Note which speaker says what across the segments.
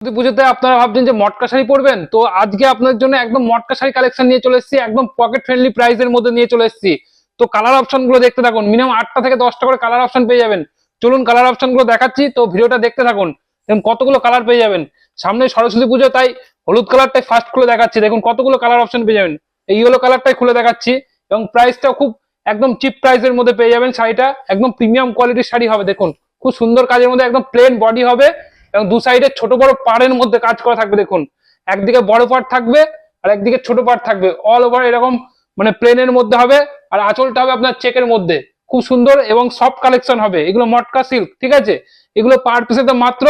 Speaker 1: পুজোতে আপনারা ভাবছেন যে মটকা শাড়ি পরবেন, তো আজকে আপনার জন্য একদম মটকা শাড়ি কালেকশন নিয়ে চলে এসেছি, একদম পকেট ফ্রেন্ডলি প্রাইসের মধ্যে নিয়ে চলে এসেছি। তো কালার অপশন গুলো দেখতে থাকুন, মিনিমাম 8টা থেকে 10টা করে কালার অপশন পেয়ে যাবেন। চলুন কালার অপশন গুলো দেখাচ্ছি, তো ভিডিওটা দেখতে থাকুন। দেখুন কতগুলো কালার পেয়ে যাবেন। সামনে সরস্বতী পুজো, তাই হলুদ কালারটাই ফার্স্ট খুলে দেখাচ্ছি। দেখুন কতগুলো কালার অপশন পেয়ে যাবেন। এই ইয়েলো কালারটাই খুলে দেখাচ্ছি, এবং প্রাইসটাও খুব একদম চিপ প্রাইসের মধ্যে পেয়ে যাবেন। শাড়িটা একদম প্রিমিয়াম কোয়ালিটির শাড়ি হবে। দেখুন খুব সুন্দর কাজের মধ্যে, একদম প্লেন বডি হবে, এবং দু সাইডে ছোট বড় পাড়ের মধ্যে কাজ করা থাকবে। দেখুন একদিকে বড় পাড় থাকবে আর একদিকে ছোট পাড় থাকবে, অল ওভার এরকম মানে প্লেনের মধ্যে হবে। আর আঁচলটা হবে আপনার চেকের মধ্যে, খুব সুন্দর এবং সফট কালেকশন হবে। এগুলো মটকা সিল্ক, ঠিক আছে। এগুলো পার পিসে তো মাত্র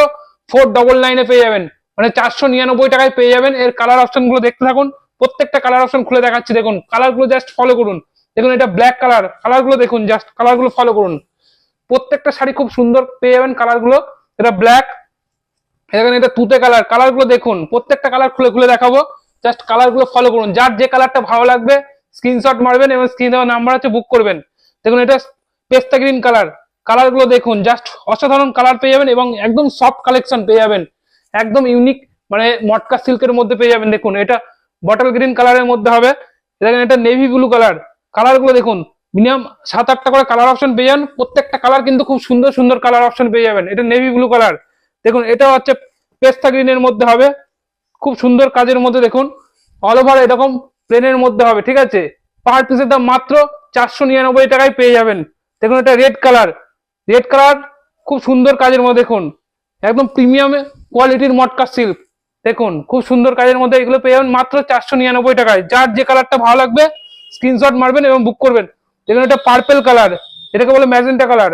Speaker 1: 499 পেয়ে যাবেন, মানে 499 টাকায় পেয়ে যাবেন। এর কালার অপশন গুলো দেখতে থাকুন, প্রত্যেকটা কালার অপশন খুলে দেখাচ্ছি। দেখুন কালার গুলো জাস্ট ফলো করুন। দেখুন এটা ব্ল্যাক কালার, কালার গুলো দেখুন, জাস্ট কালার গুলো ফলো করুন। প্রত্যেকটা শাড়ি খুব সুন্দর পেয়ে যাবেন কালার গুলো। এটা ব্ল্যাক, এখানে এটা তুতে কালার, কালার গুলো দেখুন, প্রত্যেকটা কালার খুলে খুলে দেখাবো। জাস্ট কালার গুলো ফলো করুন, যার যে কালারটা ভালো লাগবে স্ক্রিনশট মারবেন এবং স্ক্রিনে দেওয়া নাম্বার আছে বুক করবেন। দেখুন এটা পেস্তা গ্রিন কালার, কালার গুলো দেখুন, জাস্ট অসাধারণ কালার পেয়ে যাবেন এবং একদম সফট কালেকশন পেয়ে যাবেন, একদম ইউনিক মানে মটকা সিল্কের মধ্যে পেয়ে যাবেন। দেখুন এটা বটল গ্রিন কালারের মধ্যে হবে। দেখেন এটা নেভি ব্লু কালার, কালার গুলো দেখুন, মিনিমাম 7-8টা করে কালার অপশন পেয়ে যাবেন। প্রত্যেকটা কালার কিন্তু খুব সুন্দর সুন্দর কালার অপশন পেয়ে যাবেন। এটা নেভি ব্লু কালার, দেখুন এটা হচ্ছে পেস্তা গ্রিনের মধ্যে হবে, খুব সুন্দর কাজের মধ্যে। দেখুন অল ওভার এরকম প্লেনের মধ্যে হবে, ঠিক আছে। পার পিসের দাম মাত্র 499 টাকায় পেয়ে যাবেন। দেখুন এটা রেড কালার, রেড কালার খুব সুন্দর কাজের মধ্যে। দেখুন একদম প্রিমিয়াম কোয়ালিটির মটকা সিল্ক, দেখুন খুব সুন্দর কাজের মধ্যে এগুলো পেয়ে যাবেন মাত্র 499 টাকায়। যার যে কালারটা ভালো লাগবে স্ক্রিনশট মারবেন এবং বুক করবেন। দেখুন এটা পার্পেল কালার, এটাকে বলে ম্যাজেন্টা কালার।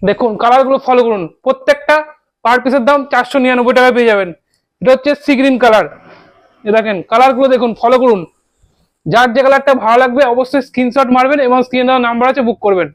Speaker 1: দেখুন কালার গুলো ফলো করুন, প্রত্যেকটা পার পিসের দাম 499 টাকায় পেয়ে যাবেন। এটা হচ্ছে সি গ্রিন কালার, দেখেন কালার গুলো দেখুন, ফলো করুন। যার যে কালারটা ভালো লাগবে অবশ্যই স্ক্রিনশট মারবেন এবং স্ক্রিনে দেওয়া নাম্বার আছে বুক করবেন।